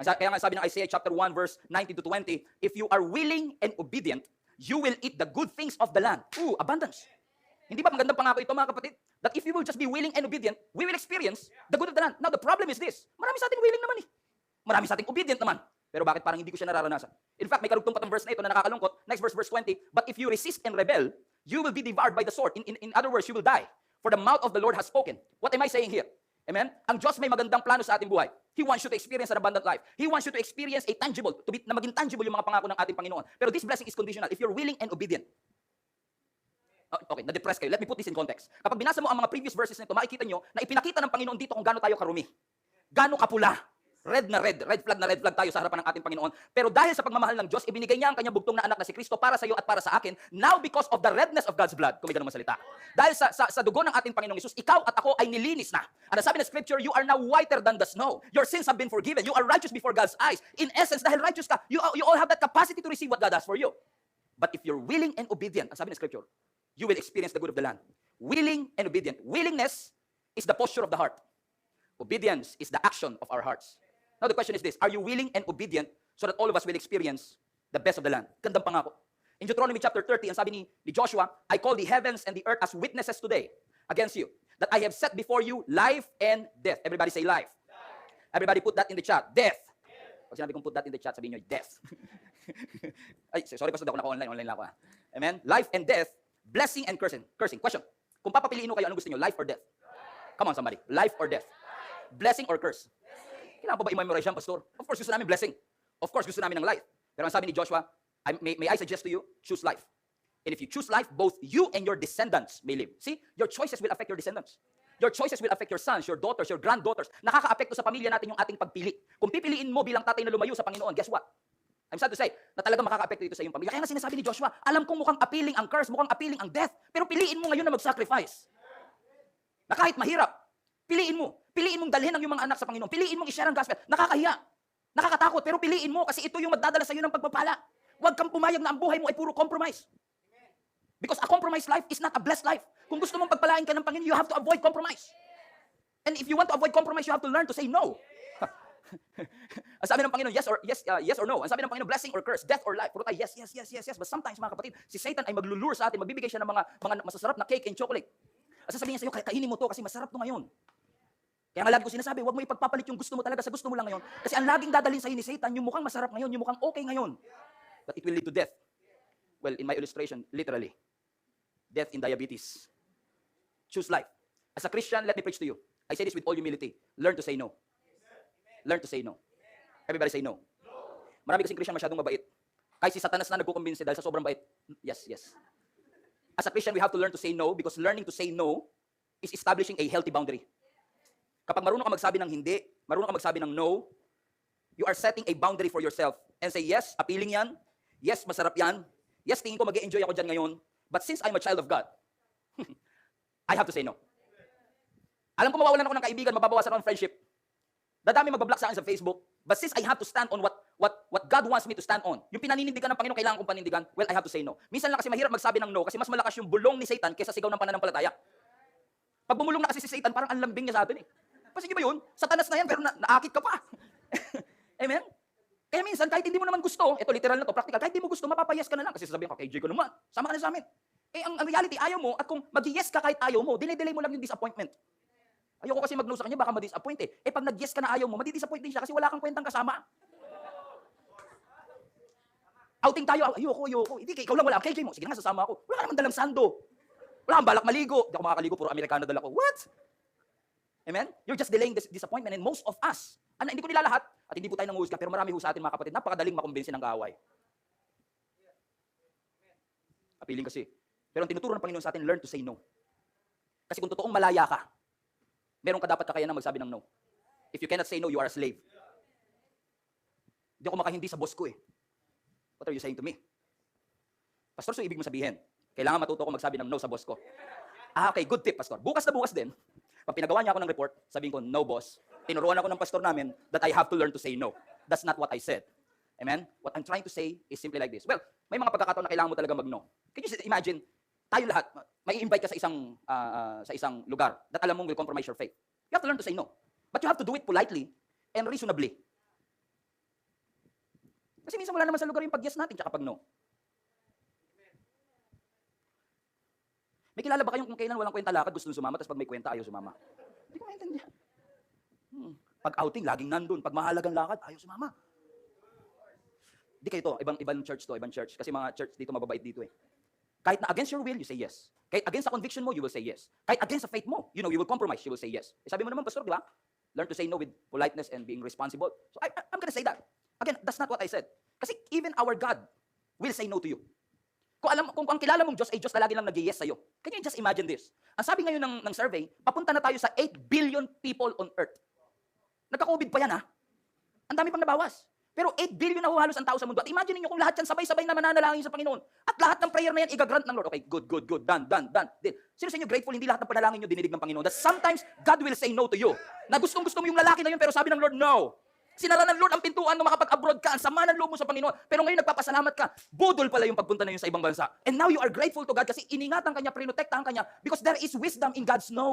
Kaya nga sabi ng Isaiah chapter 1 verse 19 to 20, if you are willing and obedient, you will eat the good things of the land. Ooh, abundance. Hindi ba magandang pangako ito mga kapatid? That if you will just be willing and obedient, we will experience the good of the land. Now the problem is this, marami sa ating willing naman eh. Marami sa ating obedient naman. Pero bakit parang hindi ko siya nararanasan? In fact, may karugtong pa tong verse na ito na nakakalungkot. Next verse, verse 20, but if you resist and rebel, you will be devoured by the sword. In other words, you will die. For the mouth of the Lord has spoken. What am I saying here? Amen? Ang Diyos may magandang plano sa ating buhay. He wants you to experience an abundant life. He wants you to experience a tangible, na maging tangible yung mga pangako ng ating Panginoon. Pero this blessing is conditional. If you're willing and obedient. Okay, na-depress kayo. Let me put this in context. Kapag binasa mo ang mga previous verses nito, makikita nyo na ipinakita ng Panginoon dito kung gaano tayo karumi. Gaano kapula. Red flag tayo sa harapan ng ating Panginoon. Pero dahil sa pagmamahal ng Diyos, ibinigay niya ang kanyang bugtong na anak na si Kristo para sa iyo at para sa akin. Now, because of the redness of God's blood, kung may ganun masalita. Dahil sa dugo ng ating Panginoong Hesus, ikaw at ako ay nilinis na. Ano sabi ng Scripture, you are now whiter than the snow. Your sins have been forgiven. You are righteous before God's eyes. In essence, dahil righteous ka, you all have that capacity to receive what God has for you. But if you're willing and obedient, ang sabi ng Scripture, you will experience the good of the land. Willing and obedient. Willingness is the posture of the heart. Obedience is the action of our hearts. Now the question is this, are you willing and obedient so that all of us will experience the best of the land? Gandang pangako. In Deuteronomy chapter 30, ang sabi ni Joshua, I call the heavens and the earth as witnesses today against you, that I have set before you life and death. Everybody say life. Everybody put that in the chat. Death. Pag sinabi kong put that in the chat, sabihin nyo, death. Ay, sorry, pastor, ako naka-online. Online lang ako. Amen? Life and death, blessing and cursing. Question. Kung papapiliin mo kayo, ano gusto nyo? Life or death? Come on, somebody. Life or death? Blessing or curse? Kailangan pa ba i-memorize yan, pastor? Of course, gusto namin blessing. Of course, gusto namin ng life. Pero ang sabi ni Joshua, may I suggest to you, choose life. And if you choose life, both you and your descendants may live. See, your choices will affect your descendants. Your choices will affect your sons, your daughters, your granddaughters. Nakaka-apekto sa pamilya natin yung ating pagpili. Kung pipiliin mo bilang tatay na lumayo sa Panginoon, guess what? I'm sad to say, na talaga makaka-apekto ito sa iyong pamilya. Kaya nga sinasabi ni Joshua, alam kong mukhang appealing ang curse, mukhang appealing ang death, pero piliin mo ngayon na mag-sacrifice. Na kahit mahirap, piliin mo. Piliin mong dalhin ang iyong mga anak sa Panginoon. Piliin mong i-share ang gospel. Nakakahiya. Nakakatakot. Pero piliin mo kasi ito yung magdadala sa iyo ng pagpapala. Huwag kang pumayag na ang buhay mo ay puro compromise. Because a compromised life is not a blessed life. Kung gusto mong pagpalain ka ng Panginoon, you have to avoid compromise. And if you want to avoid compromise, you have to learn to say no. Ang sabi ng Panginoon, yes or no. Ang sabi ng Panginoon, blessing or curse, death or life. Puro tayo, yes. But sometimes, mga kapatid, si Satan ay maglulure sa atin, magbibigay siya ng mga masasarap na cake and chocolate. At sasabihin niya sa iyo, kainin mo to kasi masarap to ngayon. Kaya nga lagi ko sinasabi, huwag mo ipagpapalit yung gusto mo talaga sa gusto mo lang ngayon. Kasi ang laging dadalhin sa iyo ni Satan, yung mukhang masarap ngayon, yung mukhang okay ngayon. But it will lead to death. Well, in my illustration, literally, death in diabetes. Choose life. As a Christian, let me preach to you. I say this with all humility. Learn to say no. Learn to say no. Everybody say no. Marami kasing Christian masyadong mabait. Kahit si Satanas na nagkukumbinsi dahil sa sobrang bait. Yes. As a Christian, we have to learn to say no because learning to say no is establishing a healthy boundary. Kapag marunong ka magsabi ng hindi, marunong ka magsabi ng no, you are setting a boundary for yourself and say, yes, appealing yan. Yes, masarap yan. Yes, tingin ko mag-enjoy ako dyan ngayon. But since I'm a child of God, I have to say no. Alam ko mawawalan ako ng kaibigan, mababawasan ako ng friendship. Dadami magbablock sa akin sa Facebook. But since I have to stand on what God wants me to stand on, yung pinaninindigan ng Panginoon, kailangan kong panindigan, well, I have to say no. Minsan lang kasi mahirap magsabi ng no kasi mas malakas yung bulong ni Satan kaysa sigaw ng pananampalataya. Pag bumulong na kasi si Satan, parang ang lambing niya sa atin eh. Sige ba yun? Satanas na yan, pero naakit ka pa. Amen? Kaya minsan, kahit hindi mo naman gusto, ito literal na to, practical, kahit hindi mo gusto, mapapayas ka na lang. Kasi sasabihin ko, KJ ko naman, sama ka na sa amin. Ang reality, ayaw mo, at kung mag-yes ka kahit ayaw mo, delay mo lang yung disappointment. Ayoko kasi mag-no sa kanya, baka ma-disappoint eh. Pag nag-yes ka na ayaw mo, madi-disappoint din siya kasi wala kang kwentang kasama. Outing tayo, ayoko. Hindi, ikaw lang wala, KJ mo, sige nga, sasama ako. Wala ka naman dalang sando. Wala kang balak maligo. Hindi ako makakaligo, puro Amerikano dala ko. What? Amen? You're just delaying this disappointment. And most of us, hindi ko nilalahat, at hindi po tayo nanguhusga, pero marami ho sa atin mga kapatid, napakadaling makumbinsin ng kaaway. Appealing kasi. Pero ang tinuturo ng Panginoon sa atin, learn to say no. Kasi kung totoong malaya ka, meron ka dapat kakayanan magsabi ng no. If you cannot say no, you are a slave. Hindi ako makahindi sa boss ko eh. What are you saying to me? Pastor, so ibig mo sabihin, kailangan matuto ko magsabi ng no sa boss ko. Okay, good tip, Pastor. Bukas na bukas din, pag pinagawa niya ako ng report, sabihin ko, no boss. Tinuruan ako ng pastor namin that I have to learn to say no. That's not what I said. Amen? What I'm trying to say is simply like this. Well, may mga pagkakataon na kailangan mo talaga mag-no. Can you imagine, tayo lahat, may invite ka sa isang lugar that alam mong will compromise your faith. You have to learn to say no. But you have to do it politely and reasonably. Kasi minsan wala naman sa lugar yung pag-yes natin tsaka pag no. May kilala ba kayong kung kailan walang kwenta lakad, gusto nung sumama, tapos pag may kwenta, ayaw sumama? Hindi ko maintindihan. Pag outing, laging nandun. Pag mahalagang lakad, ayaw sumama. Di kayo to, ibang church to, ibang church. Kasi mga church dito, mababait dito eh. Kahit na against your will, you say yes. Kahit against sa conviction mo, you will say yes. Kahit against sa faith mo, you will compromise, you will say yes. Eh, sabi mo naman, pastor, di ba? Learn to say no with politeness and being responsible. So I'm gonna say that. Again, that's not what I said. Kasi even our God will say no to you. Kung ang kilala mong Diyos ay Diyos na lagi lang nag-yes sa'yo. Can you just imagine this? Ang sabi ngayon ng survey, papunta na tayo sa 8 billion people on earth. Nagka-COVID pa yan ha. Ang dami pang nabawas. Pero 8 billion na halos ang tao sa mundo. At imagine niyo kung lahat yan sabay-sabay na mananalangin sa Panginoon. At lahat ng prayer na yan, i-grant ng Lord. Okay, good. Done. Sino sa inyo grateful, hindi lahat ng panalangin nyo dinidig ng Panginoon. That sometimes, God will say no to you. Na gustong-gusto mo yung lalaki na yun, pero sabi ng Lord, no. Sinara ng Lord ang pintuan nung makapag-abroad ka. Ang sama ng loob mo sa Panginoon. Pero ngayon nagpapasalamat ka. Budol pala yung pagpunta na yun sa ibang bansa. And now you are grateful to God kasi iningatan kanya, prinotektahan kanya because there is wisdom in God's no.